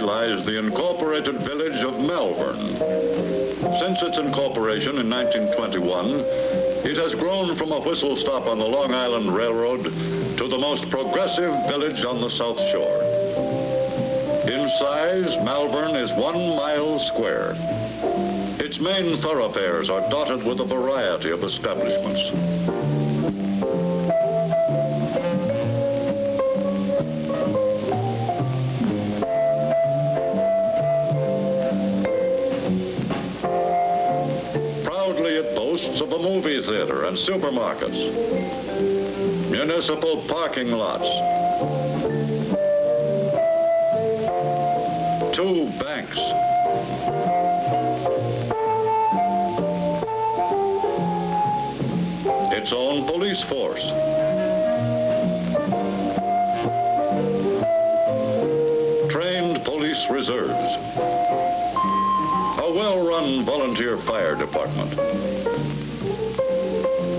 lies the incorporated village of Malverne. Since its incorporation in 1921, it has grown from a whistle stop on the Long Island Railroad to the most progressive village on the South Shore. In size, Malverne is 1 mile square. Its main thoroughfares are dotted with a variety of establishments. Proudly it boasts of a movie theater and supermarkets, municipal parking lots, 2 banks, its own police force, trained police reserves, a well-run volunteer fire department,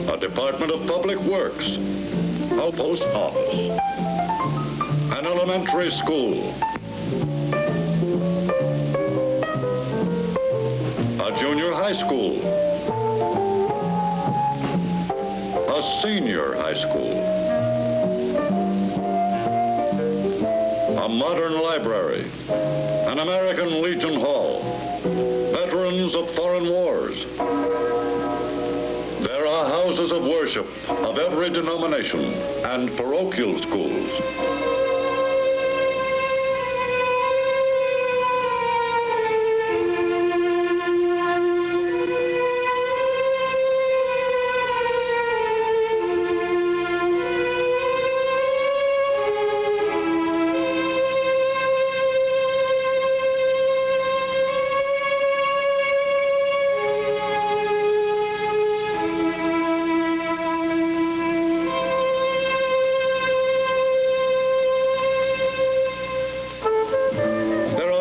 a department of public works, a post office, an elementary school, a junior high school, a senior high school, a modern library, an American Legion Hall, veterans of foreign wars. There are houses of worship of every denomination and parochial schools.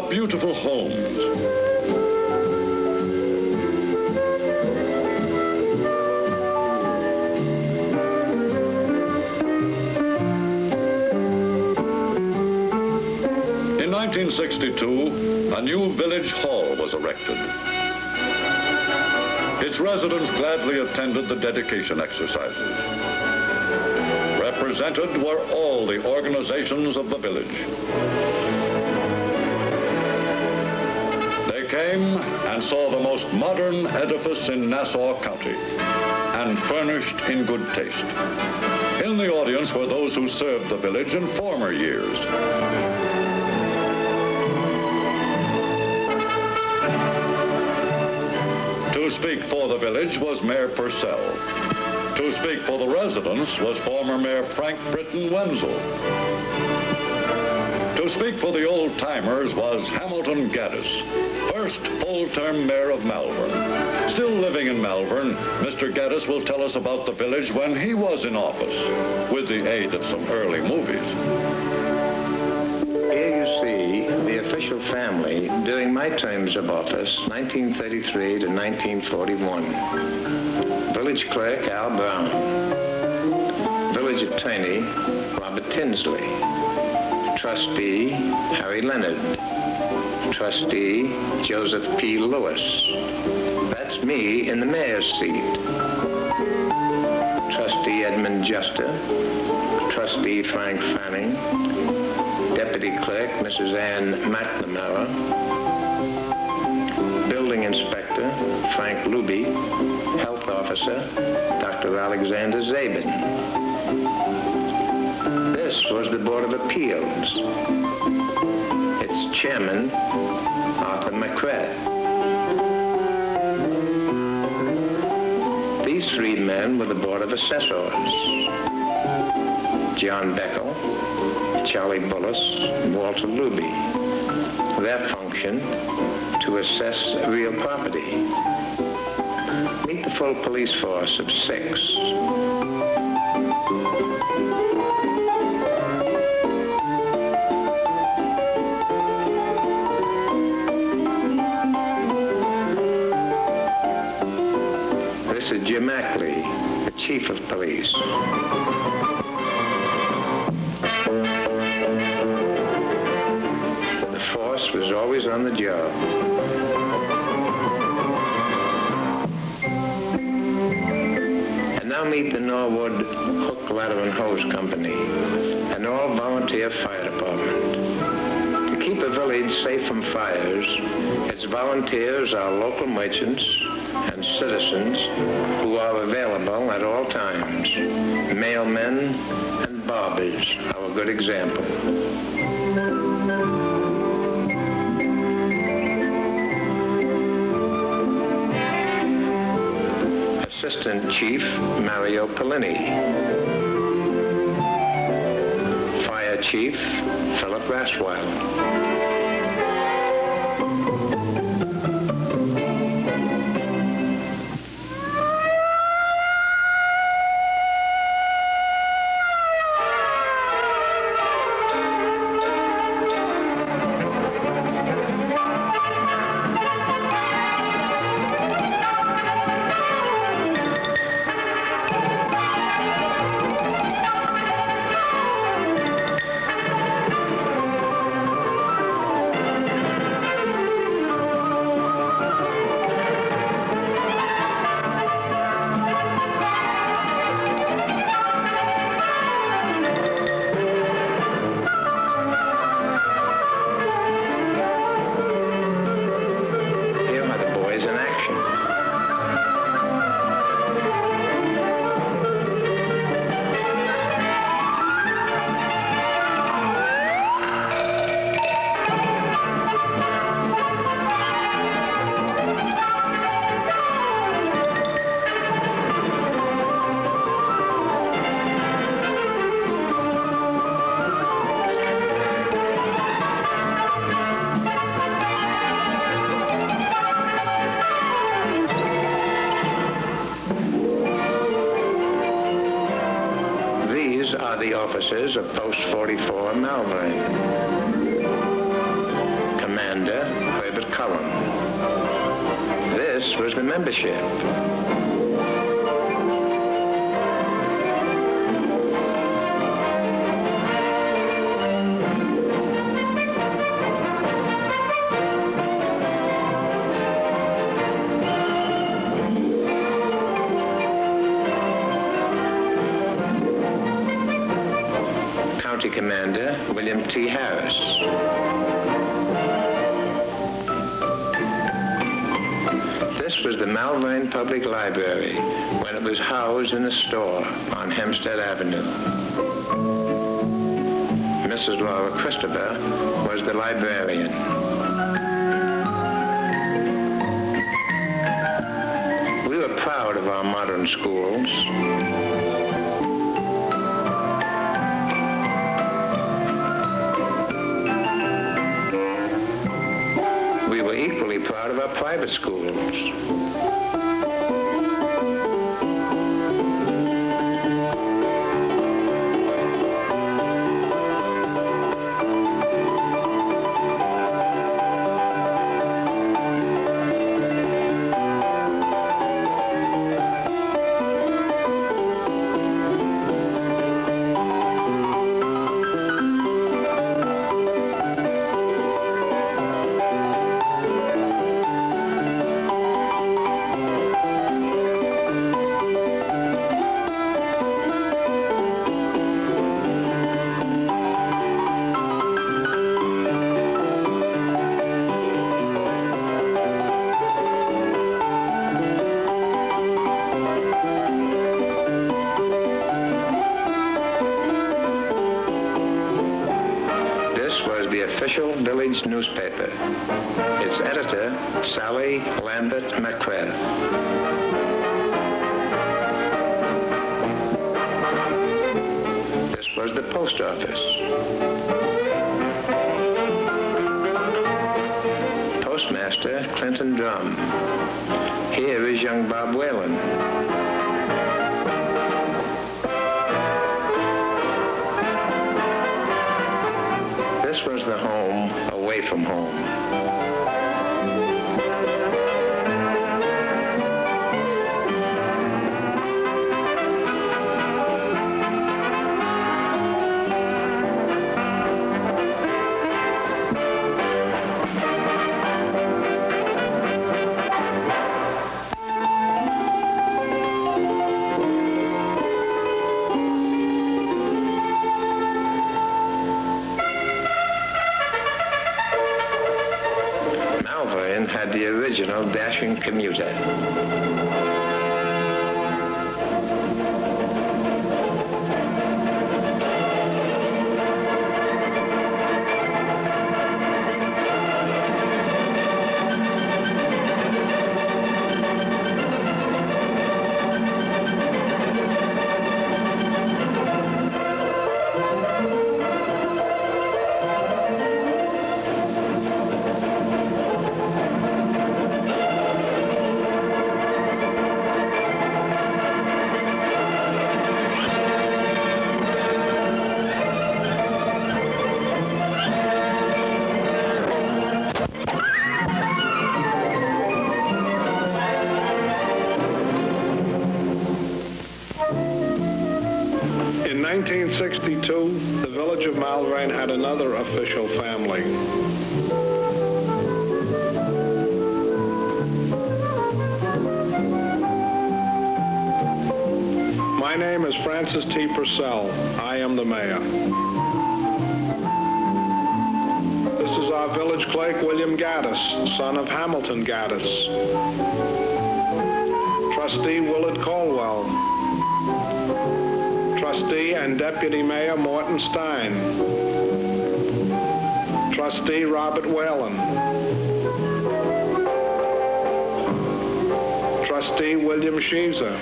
Beautiful homes, in 1962, a new village hall was erected. Its residents gladly attended the dedication exercises. Represented were all the organizations of the village. Came and saw the most modern edifice in Nassau County and furnished in good taste. In the audience were those who served the village in former years. To speak for the village was Mayor Purcell. To speak for the residents was former Mayor Frank Britton Wenzel. To speak for the old-timers was Hamilton Gaddis, first full-term mayor of Malverne. Still living in Malverne, Mr. Gaddis will tell us about the village when he was in office, with the aid of some early movies. Here you see the official family during my terms of office, 1933 to 1941. Village clerk, Al Brown. Village attorney, Robert Tinsley. Trustee, Harry Leonard. Trustee, Joseph P. Lewis. That's me in the mayor's seat. Trustee Edmund Juster. Trustee Frank Fanning. Deputy Clerk, Mrs. Ann McNamara. Building Inspector, Frank Luby. Health Officer, Dr. Alexander Zabin. This was the Board of Appeals. Its chairman, Arthur McCrae. These 3 men were the Board of Assessors. John Beckel, Charlie Bullis, Walter Luby. Their function, to assess real property. Meet the full police force of 6. This is Jim Ackley, the chief of police. The force was always on the job. And now meet the Norwood Hook, Ladder and Hose Company, an all-volunteer fire department. To keep a village safe from fires, its volunteers are local merchants and citizens who are available at all times. Mailmen and barbers are a good example. Assistant Chief Mario Pellini. Fire Chief Philip Raswell. Officers of Post 44 Malverne. Commander Herbert Cullen. This was the membership. County Commander William T. Harris. This was the Malverne Public Library when it was housed in a store on Hempstead Avenue. Mrs. Laura Christopher was the librarian. We were proud of our modern schools. We were equally proud of our private schools. Official village newspaper. Its editor, Sally Lambert McCrae. This was the post office. Postmaster Clinton Drum. Here is young Bob Whalen. This was the home away from home. had the original dashing commuter. In 1962, the village of Malverne had another official family. My name is Francis T. Purcell. I am the mayor. This is our village clerk, William Gaddis, son of Hamilton Gaddis. Trustee Willard Colwell. Trustee and Deputy Mayor Morton Stein. Trustee Robert Whalen. Trustee William Sheezer.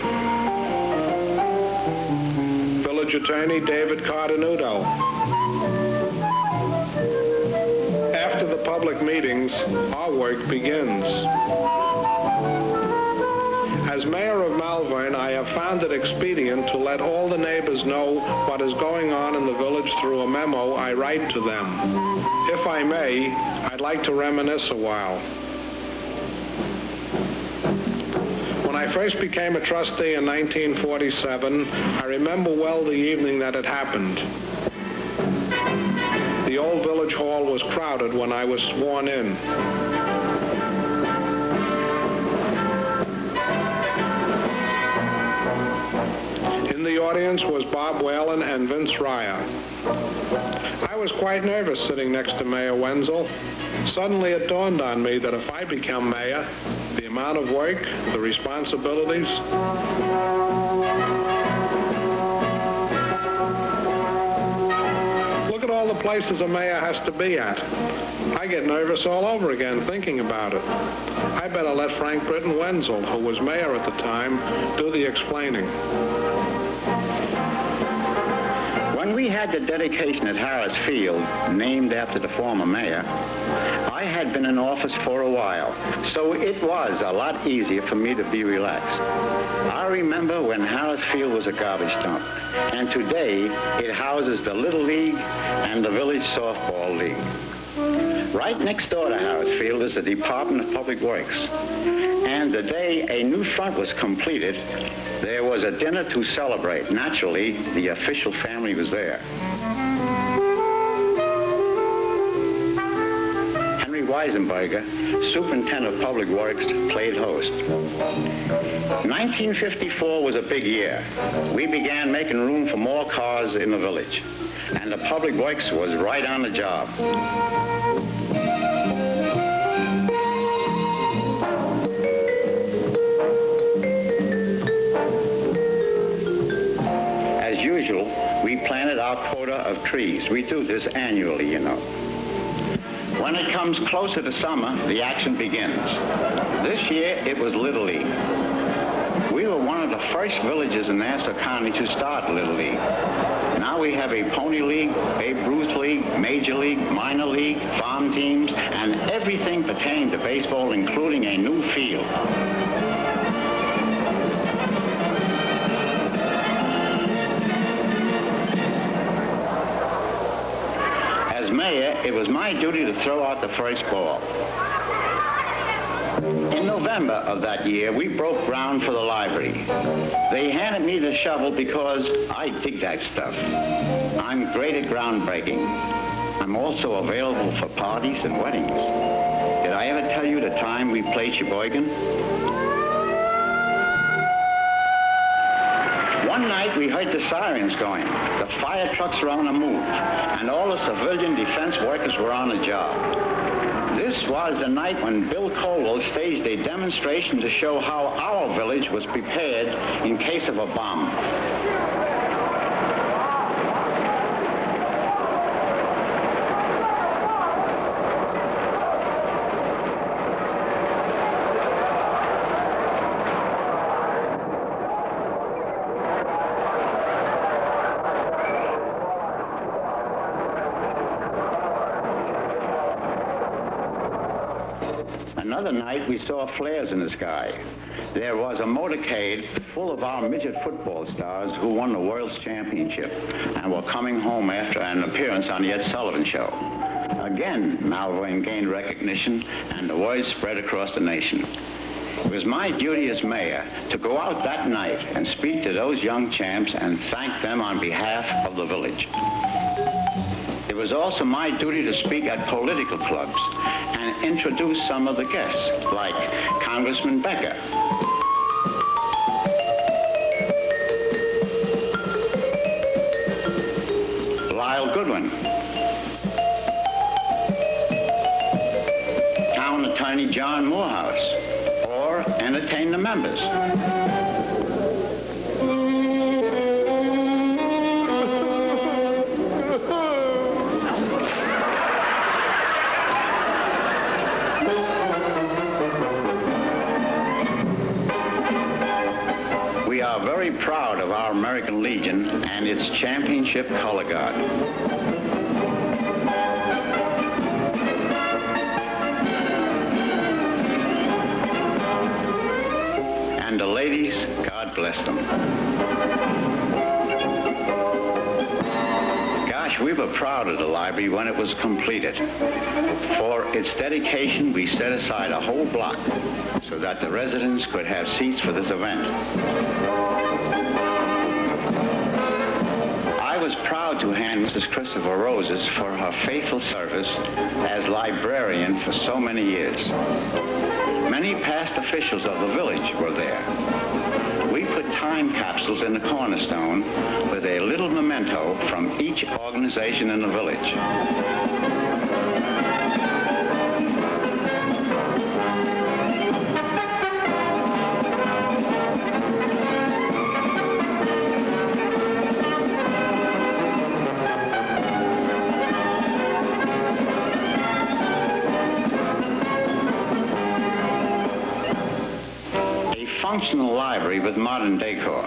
Village Attorney David Cardenuto. After the public meetings, our work begins. As mayor of Malverne, I have found it expedient to let all the neighbors know what is going on in the village through a memo I write to them. If I may, I'd like to reminisce a while. When I first became a trustee in 1947, I remember well the evening that it happened. The old village hall was crowded when I was sworn in. In the audience was Bob Whalen and Vince Ryer. I was quite nervous sitting next to Mayor Wenzel. Suddenly it dawned on me that if I become mayor, the amount of work, the responsibilities. Look at all the places a mayor has to be at. I get nervous all over again thinking about it. I better let Frank Britton Wenzel, who was mayor at the time, do the explaining. When we had the dedication at Harris Field, named after the former mayor, I had been in office for a while, so it was a lot easier for me to be relaxed. I remember when Harris Field was a garbage dump, and today it houses the Little League and the Village Softball League. Right next door to Harris Field is the Department of Public Works. And the day a new front was completed, there was a dinner to celebrate. Naturally, the official family was there. Henry Weisenberger, Superintendent of Public Works, played host. 1954 was a big year. We began making room for more cars in the village, and the Public Works was right on the job. We planted our quota of trees. We do this annually, you know. When it comes closer to summer, the action begins. This year, it was Little League. We were one of the first villages in Nassau County to start Little League. Now we have a Pony League, Babe Ruth League, Major League, Minor League, farm teams, and everything pertaining to baseball, including a new field. Mayor, it was my duty to throw out the first ball. In November of that year, we broke ground for the library. They handed me the shovel because I dig that stuff. I'm great at groundbreaking. I'm also available for parties and weddings. Did I ever tell you the time we played Sheboygan? One night we heard the sirens going. The fire trucks were on the move, and all the civilian defense workers were on the job. This This was the night when Bill Colwell staged a demonstration to show how our village was prepared in case of a bomb. Another night, we saw flares in the sky. There was a motorcade full of our midget football stars who won the World's Championship and were coming home after an appearance on the Ed Sullivan Show. Again, Malverne gained recognition, and the word spread across the nation. It was my duty as mayor to go out that night and speak to those young champs and thank them on behalf of the village. It was also my duty to speak at political clubs and introduce some of the guests, like Congressman Becker, Lyle Goodwin, Town Attorney John Morehouse, or entertain the members. We are very proud of our American Legion and its championship color guard. And the ladies, God bless them. Gosh, we were proud of the library when it was completed. For its dedication, we set aside a whole block so that the residents could have seats for this event. I was proud to hand Mrs. Christopher roses for her faithful service as librarian for so many years. Many past officials of the village were there. We put time capsules in the cornerstone with a little memento from each organization in the village. Functional library with modern decor.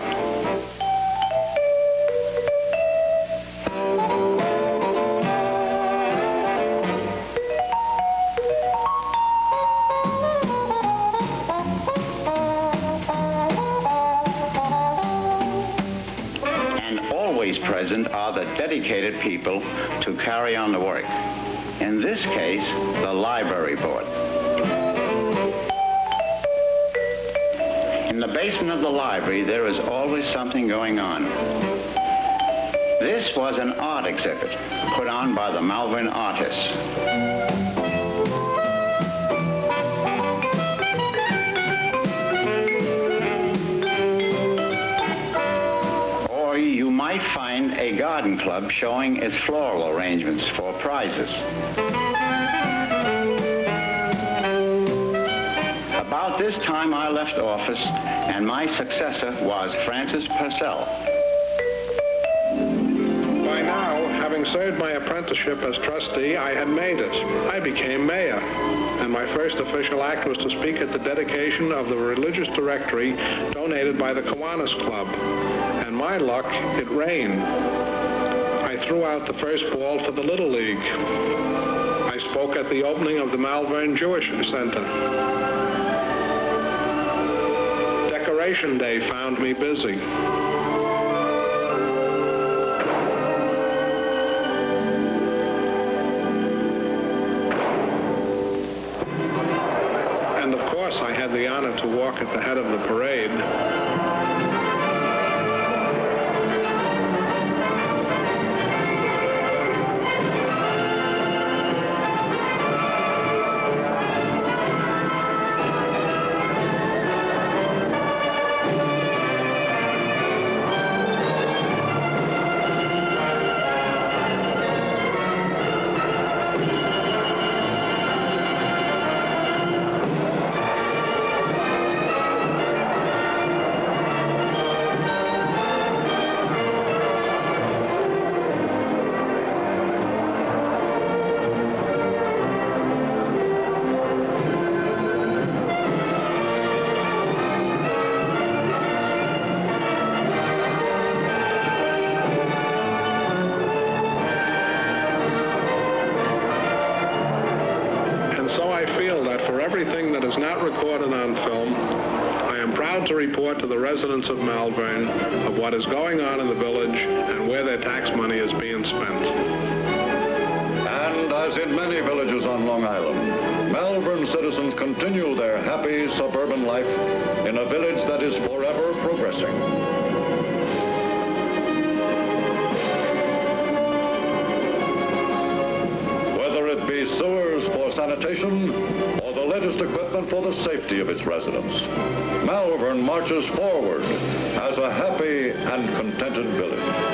And always present are the dedicated people to carry on the work. In this case, the library board. In the basement of the library, there is always something going on. This was an art exhibit put on by the Malverne artists. Or you might find a garden club showing its floral arrangements for prizes. About this time, I left office, and my successor was Francis Purcell. By now, having served my apprenticeship as trustee, I had made it. I became mayor, and my first official act was to speak at the dedication of the religious directory donated by the Kiwanis Club. And my luck, it rained. I threw out the first ball for the Little League. I spoke at the opening of the Malverne Jewish Center. Decoration Day found me busy. And of course, I had the honor to walk at the head of the parade. feel that for everything that is not recorded on film, I am proud to report to the residents of Malverne of what is going on in the village and where their tax money is being spent. And as in many villages on Long Island, Malverne citizens continue their happy suburban life in a village that is forever progressing. Sewers for sanitation, or the latest equipment for the safety of its residents, Malverne marches forward as a happy and contented village.